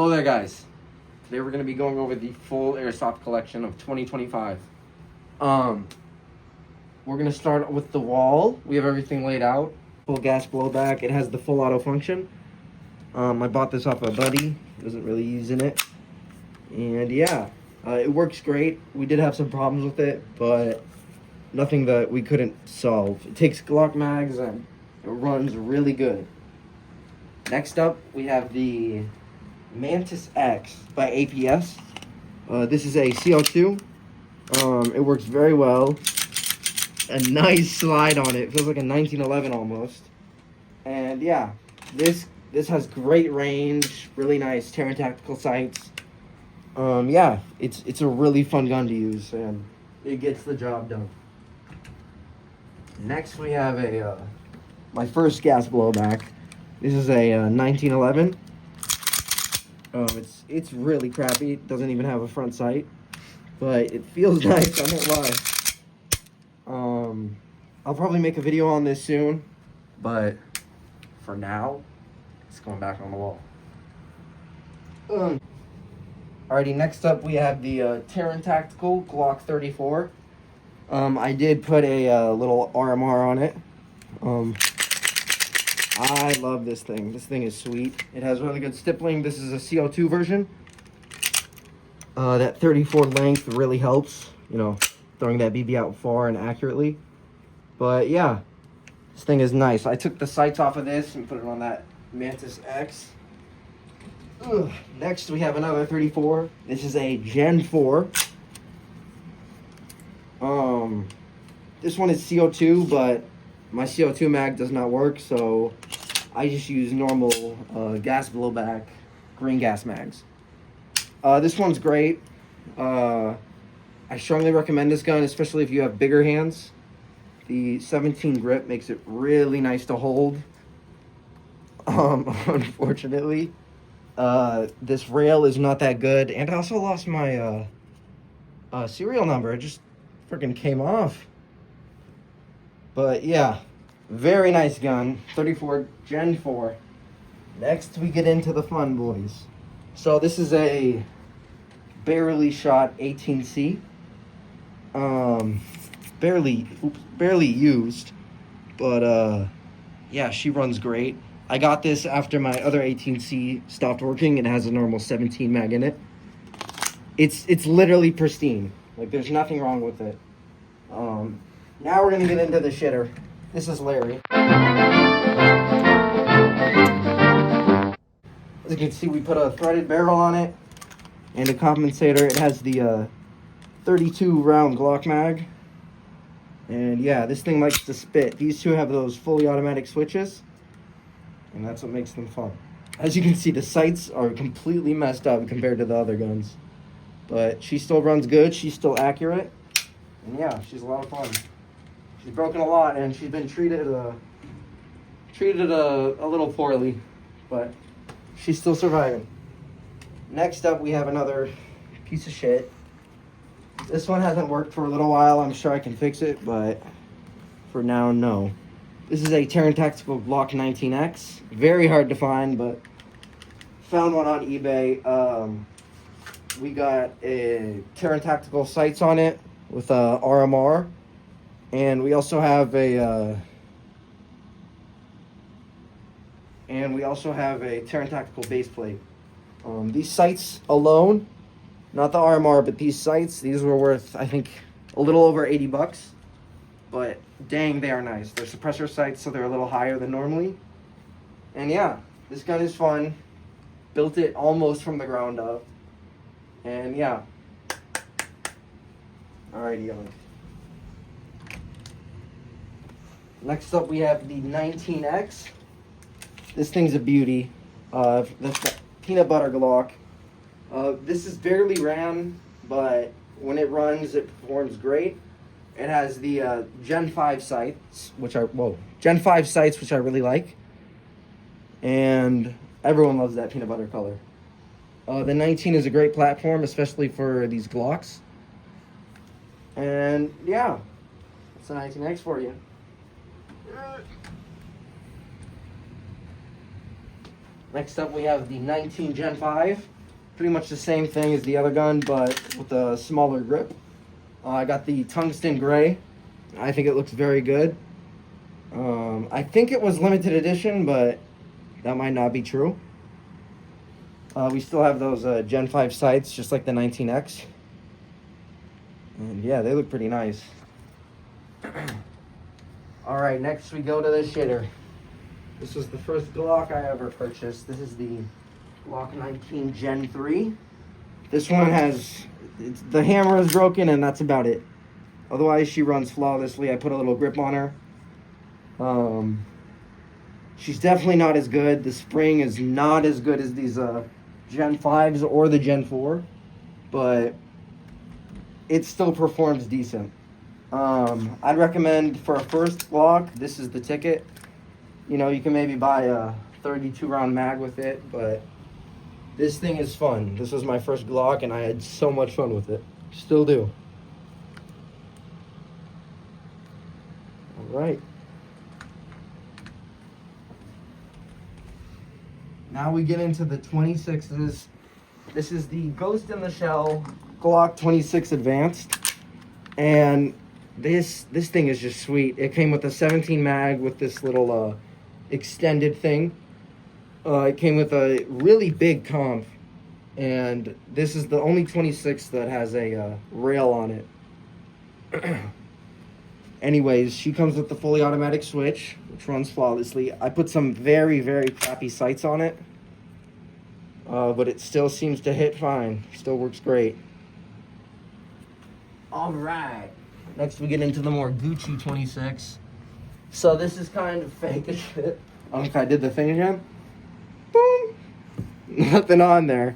Hello there, guys. Today we're going to be going over the full Airsoft Collection of 2025. We're going to start with the wall. We have everything laid out. Full gas blowback. It has the full auto function. I bought this off a buddy. Wasn't really using it. And yeah, it works great. We did have some problems with it, but nothing that we couldn't solve. It takes Glock mags and it runs really good. Next up, we have the Mantis X by APS. This is a CO2. It works very well. A nice slide on it. Feels like a 1911 almost. And yeah, this has great range. Really nice Terran tactical sights. Yeah, it's a really fun gun to use, and it gets the job done. Next, we have my first gas blowback. This is a 1911. It's really crappy. It doesn't even have a front sight, but it feels nice. I won't lie. I'll probably make a video on this soon, but for now, it's going back on the wall. Alrighty, next up we have the Terran Tactical Glock 34. I did put a little RMR on it. I love this thing. This thing is sweet. It has really good stippling. This is a CO2 version. That 34 length really helps, you know, throwing that BB out far and accurately. But yeah, this thing is nice. I took the sights off of this and put it on that Mantis X. Next, we have another 34. This is a Gen 4. This one is CO2, but my CO2 mag does not work, so I just use normal gas blowback green gas mags. This one's great. I strongly recommend this gun, especially if you have bigger hands. The 17 grip makes it really nice to hold. Unfortunately, this rail is not that good, and I also lost my serial number. It just freaking came off. But yeah, very nice gun. 34 Gen 4. Next, we get into the fun, boys. So this is a barely shot 18C. Barely used, but yeah, she runs great. I got this after my other 18C stopped working. It has a normal 17 mag in it. It's literally pristine. Like, there's nothing wrong with it. Now we're gonna get into the shitter. This is Larry. As you can see, we put a threaded barrel on it and a compensator. It has the 32 round Glock mag. And yeah, this thing likes to spit. These two have those fully automatic switches, and that's what makes them fun. As you can see, the sights are completely messed up compared to the other guns. But she still runs good, she's still accurate, and yeah, she's a lot of fun. She's broken a lot, and she's been treated a little poorly, but she's still surviving. Next up, we have another piece of shit. This one hasn't worked for a little while. I'm sure I can fix it, but for now, no. This is a Terran Tactical Glock 19X. Very hard to find, but found one on eBay. We got a Terran Tactical sights on it with a RMR, and we also have a Terran Tactical base plate. These sights alone, not the RMR, but these sights, these were worth, I think, a little over 80 bucks. But dang, they are nice. They're suppressor sights, so they're a little higher than normally. And yeah, this gun is fun. Built it almost from the ground up. And yeah. Alrighty, on. Next up, we have the 19X. This thing's a beauty. That's the peanut butter Glock. This is barely ran, but when it runs, it performs great. It has the Gen 5 sights, which I really like. And everyone loves that peanut butter color. The 19 is a great platform, especially for these Glocks. And yeah, that's the 19X for you. Next up, we have the 19 Gen 5. Pretty much the same thing as the other gun, but with a smaller grip. I got the tungsten gray. I think it looks very good. I think it was limited edition, but that might not be true. We still have those Gen 5 sights, just like the 19X. And yeah, they look pretty nice. Alright, next we go to the shitter. This was the first Glock I ever purchased. This is the Glock 19 Gen 3. This one has, the hammer is broken and that's about it. Otherwise, she runs flawlessly. I put a little grip on her. She's definitely not as good. The spring is not as good as these Gen 5s or the Gen 4, but it still performs decent. I'd recommend for a first Glock, this is the ticket. You know, you can maybe buy a 32 round mag with it, but this thing is fun. This was my first Glock and I had so much fun with it. Still do. All right. Now we get into the 26s. This is the Ghost in the Shell Glock 26 Advanced. And this thing is just sweet. It came with a 17 mag with this little extended thing. It came with a really big comp. And this is the only 26 that has a rail on it. Anyways, she comes with the fully automatic switch, which runs flawlessly. I put some very, very crappy sights on it. But it still seems to hit fine. Still works great. Alright. Next we get into the more Gucci 26. So this is kind of fake as shit. I don't know if I did the thing again. Boom! Nothing on there.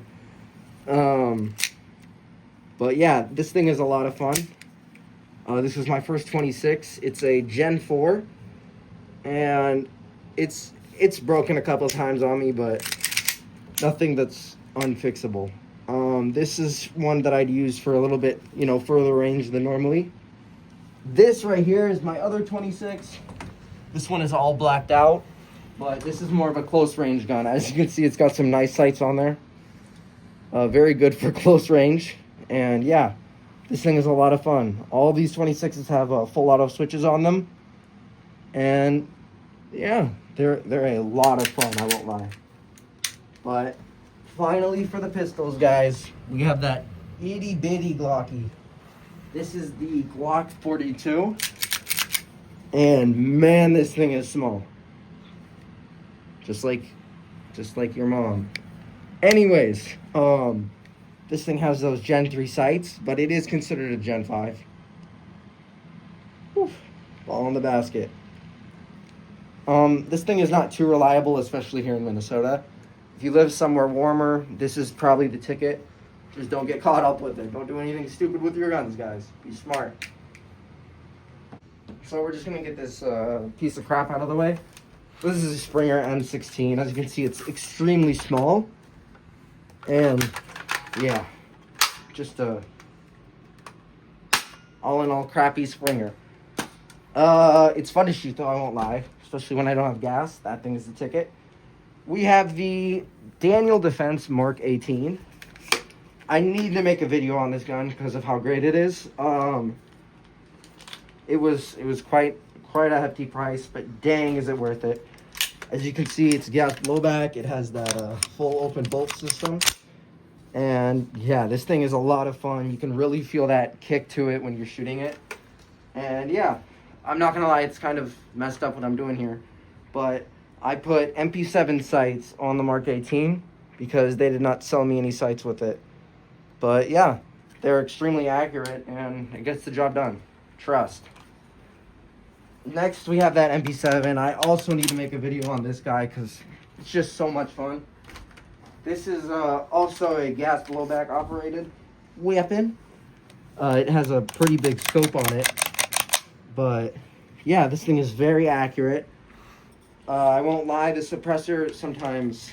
But yeah, this thing is a lot of fun. This is my first 26. It's a Gen 4. And it's broken a couple times on me, but nothing that's unfixable. This is one that I'd use for a little bit, you know, further range than normally. This right here is my other 26. This one is all blacked out, but this is more of a close range gun. As you can see, it's got some nice sights on there. Very good for close range. And yeah, this thing is a lot of fun. All these 26s have full auto switches on them. And yeah, they're a lot of fun, I won't lie. But finally for the pistols, guys, we have that itty bitty Glocky. This is the Glock 42. And man, this thing is small. Just like your mom. Anyways, this thing has those Gen 3 sights, but it is considered a Gen 5. Whew, ball in the basket. This thing is not too reliable, especially here in Minnesota. If you live somewhere warmer, this is probably the ticket. Just don't get caught up with it. Don't do anything stupid with your guns, guys. Be smart. So we're just going to get this piece of crap out of the way. This is a Springer M16. As you can see, it's extremely small. And, yeah, just a all-in-all crappy Springer. It's fun to shoot, though, I won't lie. Especially when I don't have gas. That thing is the ticket. We have the Daniel Defense Mark 18. I need to make a video on this gun because of how great it is. It was quite a hefty price, but dang, is it worth it. As you can see, it's gas blowback. It has that full open bolt system. And yeah, this thing is a lot of fun. You can really feel that kick to it when you're shooting it. And yeah, I'm not gonna lie, it's kind of messed up what I'm doing here. But I put MP7 sights on the Mark 18 because they did not sell me any sights with it. But yeah, they're extremely accurate and it gets the job done. Trust. Next, we have that MP7. I also need to make a video on this guy because it's just so much fun. This is also a gas blowback operated weapon. It has a pretty big scope on it. But yeah, this thing is very accurate. I won't lie, the suppressor sometimes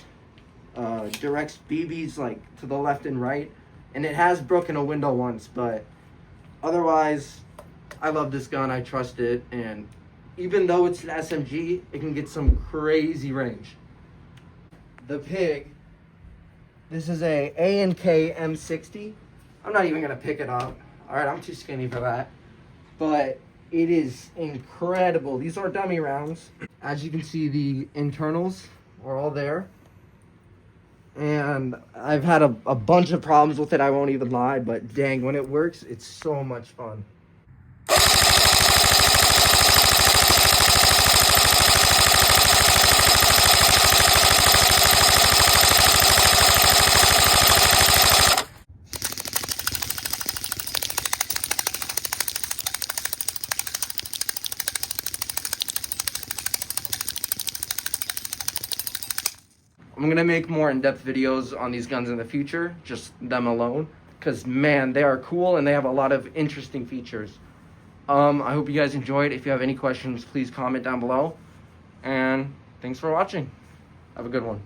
directs BBs like to the left and right. And it has broken a window once, but otherwise, I love this gun. I trust it. And even though it's an SMG, it can get some crazy range. The Pig This is a A&K M60. I'm not even gonna pick it up. All right, I'm too skinny for that. But it is incredible. These are dummy rounds. As you can see, the internals are all there. And I've had a bunch of problems with it, I won't even lie, but dang, when it works, it's so much fun. I'm gonna make more in-depth videos on these guns in the future, just them alone, because man, they are cool and they have a lot of interesting features. I hope you guys enjoyed. If you have any questions, please comment down below. And thanks for watching. Have a good one.